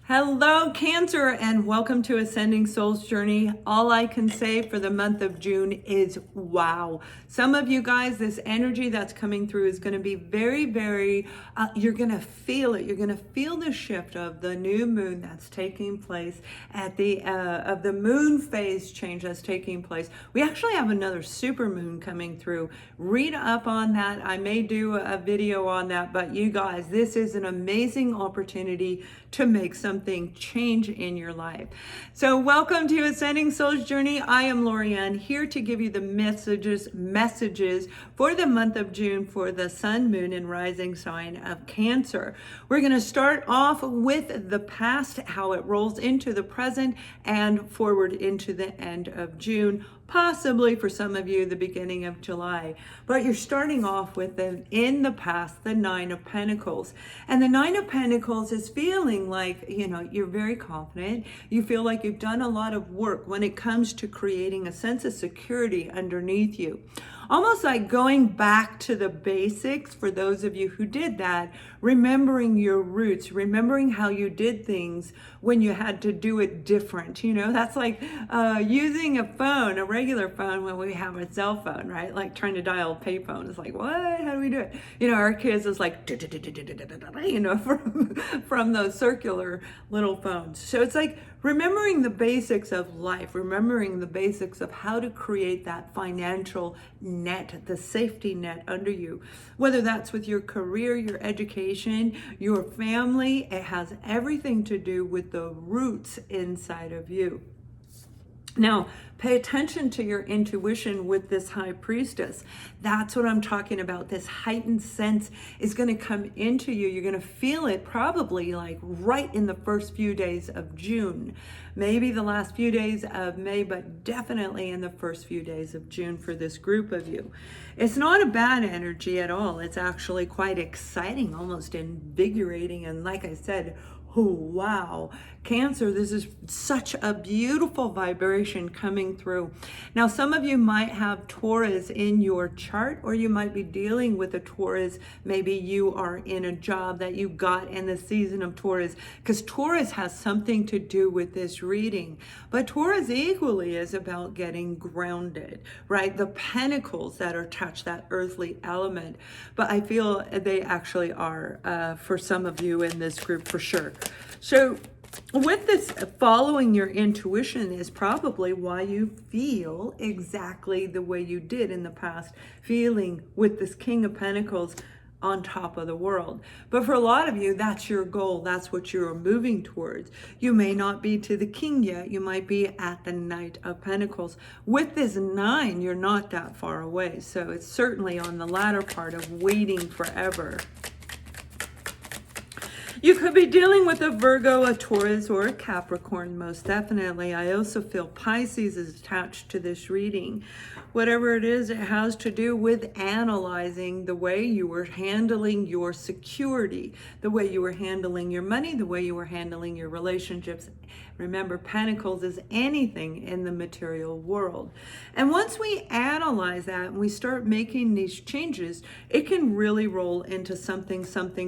Hello, Cancer, and welcome to Ascending Souls Journey. All I can say for the month of June is wow. Some of you guys, this energy that's coming through is going to be very, you're going to feel it. You're going to feel the shift of the new moon that's taking place at of the moon phase change that's taking place. We actually have another super moon coming through. Read up on that. I may do a video on that, but you guys, this is an amazing opportunity to make something change in your life. So welcome to Ascending Souls Journey. I am Lorianne, here to give you the messages for the month of June for the sun, moon, and rising sign of Cancer. We're going to start off with the past, how it rolls into the present and forward into the end of June, possibly for some of you the beginning of July. But you're starting off with in the past, the Nine of Pentacles. And the Nine of Pentacles is feeling like, you're very confident. You feel like you've done a lot of work when it comes to creating a sense of security underneath you. Almost like going back to the basics for those of you who did that, remembering your roots, remembering how you did things when you had to do it different. That's like using a phone, a regular phone, when we have a cell phone, right? Like trying to dial a payphone. It's like, what? How do we do it? Our kids is like, from those circular little phones. So it's like remembering the basics of life, remembering the basics of how to create that financial net, the safety net under you, whether that's with your career, your education, your family. It has everything to do with the roots inside of you. Now, pay attention to your intuition with this high priestess. That's what I'm talking about. This heightened sense is going to come into you. You're going to feel it probably like right in the first few days of June, maybe the last few days of May, but definitely in the first few days of June for this group of you. It's not a bad energy at all. It's actually quite exciting, almost invigorating. And like I said, oh, wow. Cancer, this is such a beautiful vibration coming through. Now, some of you might have Taurus in your chart, or you might be dealing with a Taurus. Maybe you are in a job that you got in the season of Taurus, because Taurus has something to do with this reading. But Taurus equally is about getting grounded, right? The pentacles that are touched, that earthly element. But I feel they actually are for some of you in this group for sure. So with this, following your intuition is probably why you feel exactly the way you did in the past, feeling with this King of Pentacles on top of the world. But for a lot of you, that's your goal. That's what you're moving towards. You may not be to the King yet. You might be at the Knight of Pentacles. With this 9, you're not that far away. So it's certainly on the latter part of waiting forever. You could be dealing with a Virgo, a Taurus, or a Capricorn, most definitely. I also feel Pisces is attached to this reading. Whatever it is, it has to do with analyzing the way you were handling your security, the way you were handling your money, the way you were handling your relationships. Remember, Pentacles is anything in the material world. And once we analyze that and we start making these changes, it can really roll into something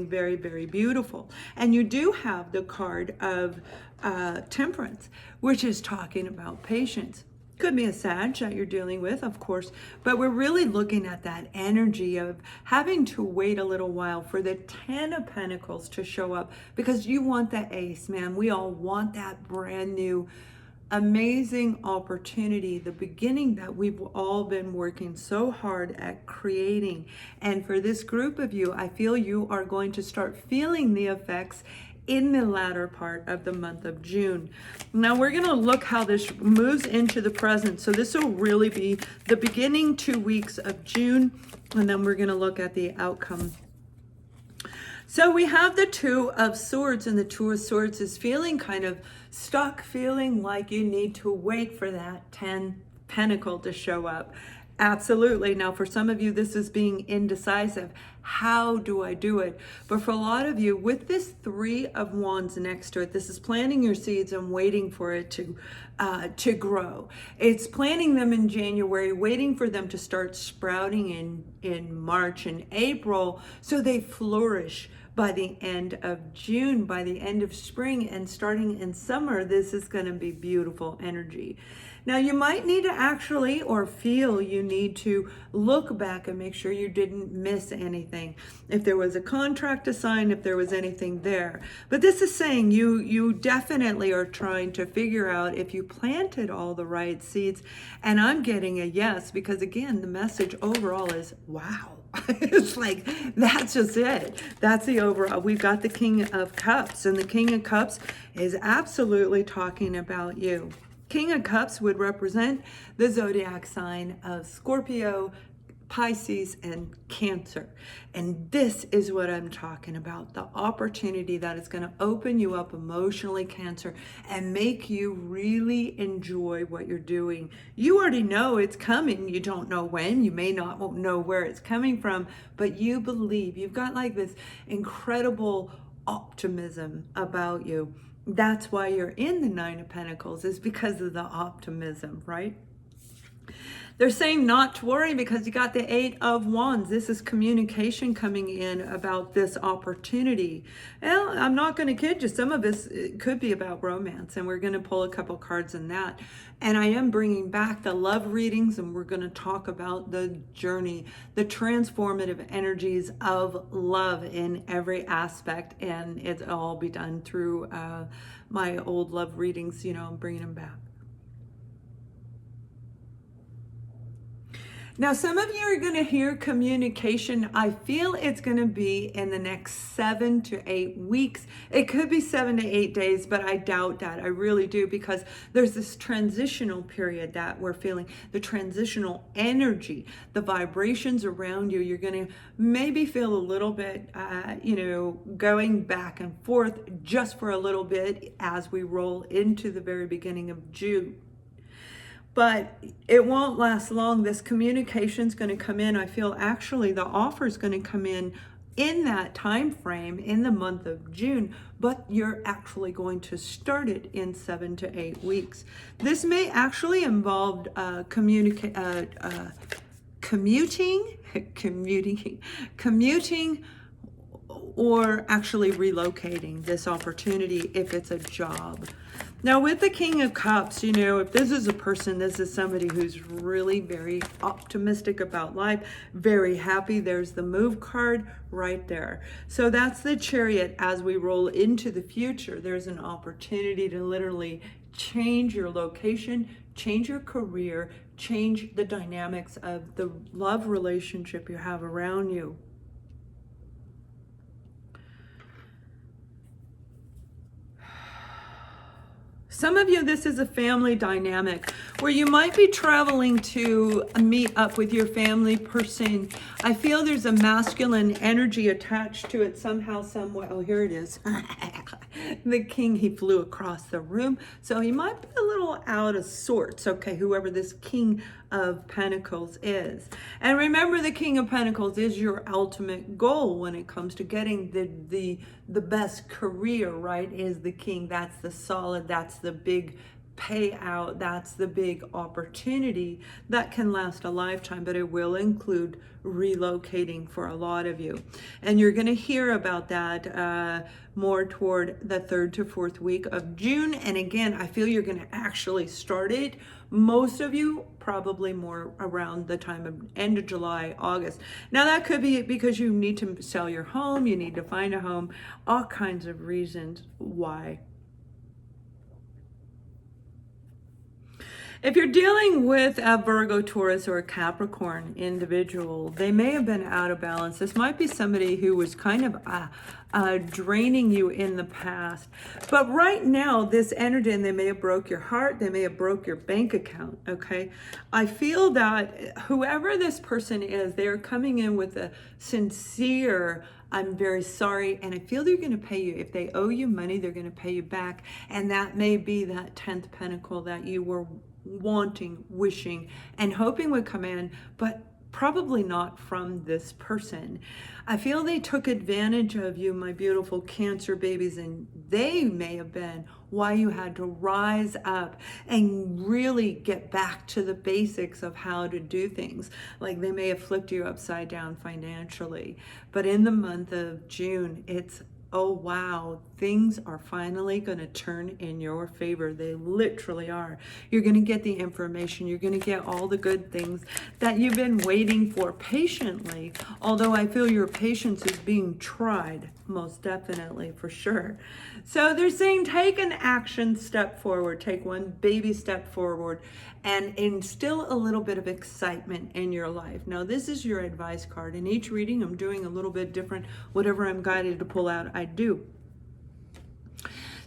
very, very beautiful. And you do have the card of Temperance, which is talking about patience. Could be a Sag that you're dealing with, of course, but we're really looking at that energy of having to wait a little while for the 10 of Pentacles to show up, because you want the ace, man. We all want that brand new, amazing opportunity, the beginning that we've all been working so hard at creating. And for this group of you, I feel you are going to start feeling the effects in the latter part of the month of June. Now we're going to look how this moves into the present. So this will really be the beginning 2 weeks of June, and then we're going to look at the outcome. So we have the Two of Swords, and the Two of Swords is feeling kind of stuck, feeling like you need to wait for that 10 Pentacle to show up. Absolutely. Now, for some of you, this is being indecisive. How do I do it? But for a lot of you, with this 3 of Wands next to it, this is planting your seeds and waiting for it to grow. It's planting them in January, waiting for them to start sprouting in March and April so they flourish by the end of June, by the end of spring, and starting in summer, this is going to be beautiful energy. Now, you might need to actually, or feel you need to look back and make sure you didn't miss anything. If there was a contract to sign, if there was anything there. But this is saying you definitely are trying to figure out if you planted all the right seeds. And I'm getting a yes, because again, the message overall is, wow. It's like, that's just it. That's the overall. We've got the King of Cups, and the King of Cups is absolutely talking about you. King of Cups would represent the zodiac sign of Scorpio, Pisces, and Cancer. And this is what I'm talking about, the opportunity that is going to open you up emotionally, Cancer, and make you really enjoy what you're doing. You already know it's coming. You don't know when. You may not know where it's coming from, but you believe. You've got like this incredible optimism about you. That's why you're in the Nine of Pentacles, is because of the optimism, right? They're saying not to worry because you got the Eight of Wands. This is communication coming in about this opportunity. Well, I'm not going to kid you. Some of this could be about romance, and we're going to pull a couple cards in that. And I am bringing back the love readings, and we're going to talk about the journey, the transformative energies of love in every aspect. And it'll all be done through my old love readings. I'm bringing them back. Now, some of you are going to hear communication. I feel it's going to be in the next 7 to 8 weeks. It could be 7 to 8 days, but I doubt that. I really do, because there's this transitional period that we're feeling, the transitional energy, the vibrations around you. You're going to maybe feel a little bit, going back and forth just for a little bit as we roll into the very beginning of June. But it won't last long. This communication's going to come in. I feel actually the offer is going to come in that time frame in the month of June, but you're actually going to start it in 7 to 8 weeks. This may actually involve commuting, or actually relocating this opportunity if it's a job. Now, with the King of Cups, if this is a person, this is somebody who's really very optimistic about life, very happy. There's the Move card right there. So that's the Chariot. As we roll into the future, there's an opportunity to literally change your location, change your career, change the dynamics of the love relationship you have around you. Some of you, this is a family dynamic where you might be traveling to meet up with your family person. I feel there's a masculine energy attached to it somehow, somewhere. Oh, here it is. The king, he flew across the room. So he might be a little out of sorts, okay, whoever this King of Pentacles is. And remember, the King of Pentacles is your ultimate goal when it comes to getting the best career, right? Is the king. That's the solid, that's the big payout, that's the big opportunity that can last a lifetime, but it will include relocating for a lot of you. And you're going to hear about that more toward the 3rd to 4th week of June. And again, I feel you're going to actually start it. Most of you probably more around the time of end of July, August. Now that could be because you need to sell your home, you need to find a home, all kinds of reasons why. If you're dealing with a Virgo, Taurus, or a Capricorn individual, they may have been out of balance. This might be somebody who was kind of draining you in the past. But right now, this energy, and they may have broke your heart, they may have broke your bank account, okay? I feel that whoever this person is, they're coming in with a sincere, I'm very sorry, and I feel they're going to pay you. If they owe you money, they're going to pay you back. And that may be that 10th pentacle that you were wanting, wishing, and hoping would come in, but probably not from this person. I feel they took advantage of you, my beautiful Cancer babies, and they may have been why you had to rise up and really get back to the basics of how to do things. Like they may have flipped you upside down financially. But in the month of June, it's, oh wow, things are finally going to turn in your favor. They literally are. You're going to get the information. You're going to get all the good things that you've been waiting for patiently. Although I feel your patience is being tried, most definitely, for sure. So they're saying take an action step forward. Take one baby step forward and instill a little bit of excitement in your life. Now, this is your advice card. In each reading, I'm doing a little bit different. Whatever I'm guided to pull out, I do.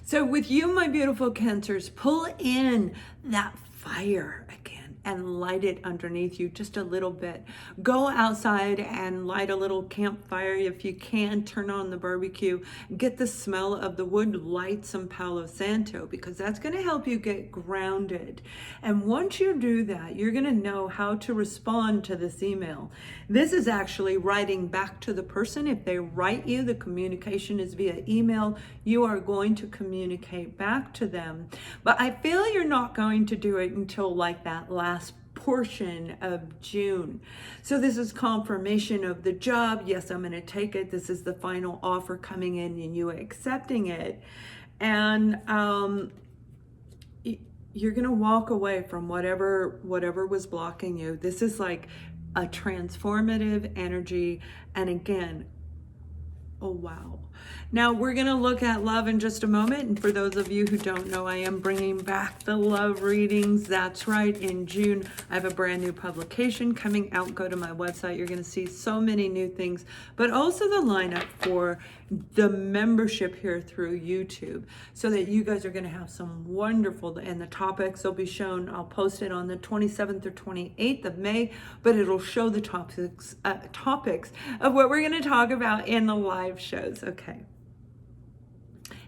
So with you, my beautiful Cancers, pull in that fire again and light it underneath you just a little bit. Go outside and light a little campfire if you can. Turn on the barbecue. Get the smell of the wood. Light some Palo Santo, because that's going to help you get grounded. And once you do that, you're going to know how to respond to this email. This is actually writing back to the person. If they write you, the communication is via email. You are going to communicate back to them. But I feel you're not going to do it until like that last portion of June. So this is confirmation of the job. Yes, I'm going to take it. This is the final offer coming in and you accepting it. And you're going to walk away from whatever was blocking you. This is like a transformative energy. And again, oh wow. Now we're going to look at love in just a moment. And for those of you who don't know, I am bringing back the love readings. That's right. In June, I have a brand new publication coming out. Go to my website. You're going to see so many new things, but also the lineup for the membership here through YouTube, so that you guys are going to have some wonderful, and the topics will be shown. I'll post it on the 27th or 28th of May, but it'll show the topics of what we're going to talk about in the live shows. Okay.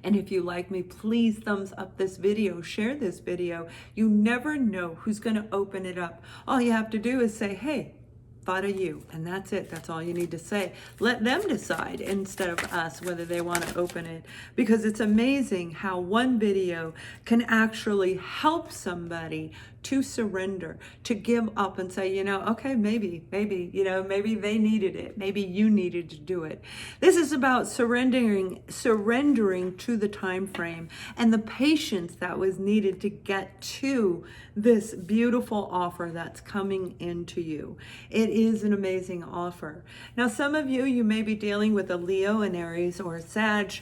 And if you like me, please thumbs up this video, share this video. You never know who's going to open it up. All you have to do is say, hey, thought of you, and that's it. That's all you need to say. Let them decide instead of us whether they want to open it, because it's amazing how one video can actually help somebody to surrender, to give up and say, you know, okay, maybe, you know, maybe they needed it. Maybe you needed to do it. This is about surrendering to the time frame and the patience that was needed to get to this beautiful offer that's coming into you. It is an amazing offer. Now, some of you may be dealing with a Leo, an Aries, or a Sag.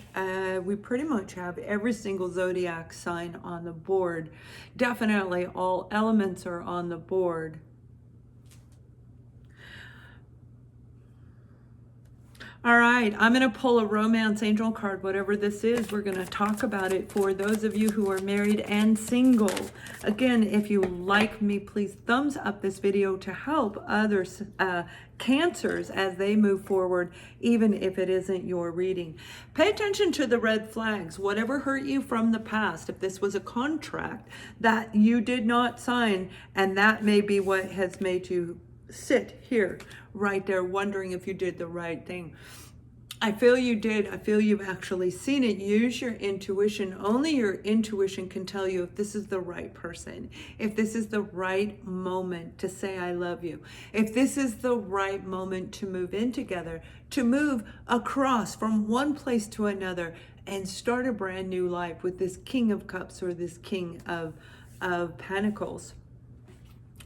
We pretty much have every single zodiac sign on the board. Definitely all elements are on the board. All right, I'm going to pull a romance angel card, whatever this is. We're going to talk about it for those of you who are married and single. Again, if you like me, please thumbs up this video to help others, Cancers, as they move forward, even if it isn't your reading. Pay attention to the red flags. Whatever hurt you from the past, if this was a contract that you did not sign, and that may be what has made you sit here right there wondering if you did the right thing. I feel you did. I feel you've actually seen it. Use your intuition. Only your intuition can tell you if this is the right person, if this is the right moment to say I love you, if this is the right moment to move in together, to move across from one place to another and start a brand new life with this King of Cups or this King of Pentacles.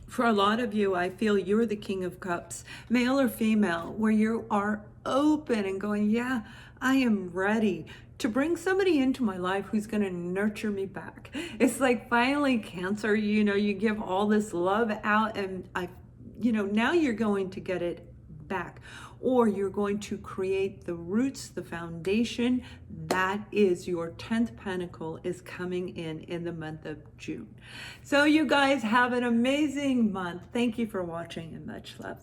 For a lot of you, I feel you're the King of Cups, male or female, where you are open and going, yeah, I am ready to bring somebody into my life who's going to nurture me back. It's like finally, Cancer, you know, you give all this love out and now you're going to get it back, or you're going to create the roots, the foundation. That is your 10th pentacle is coming in the month of June. So you guys have an amazing month. Thank you for watching and much love.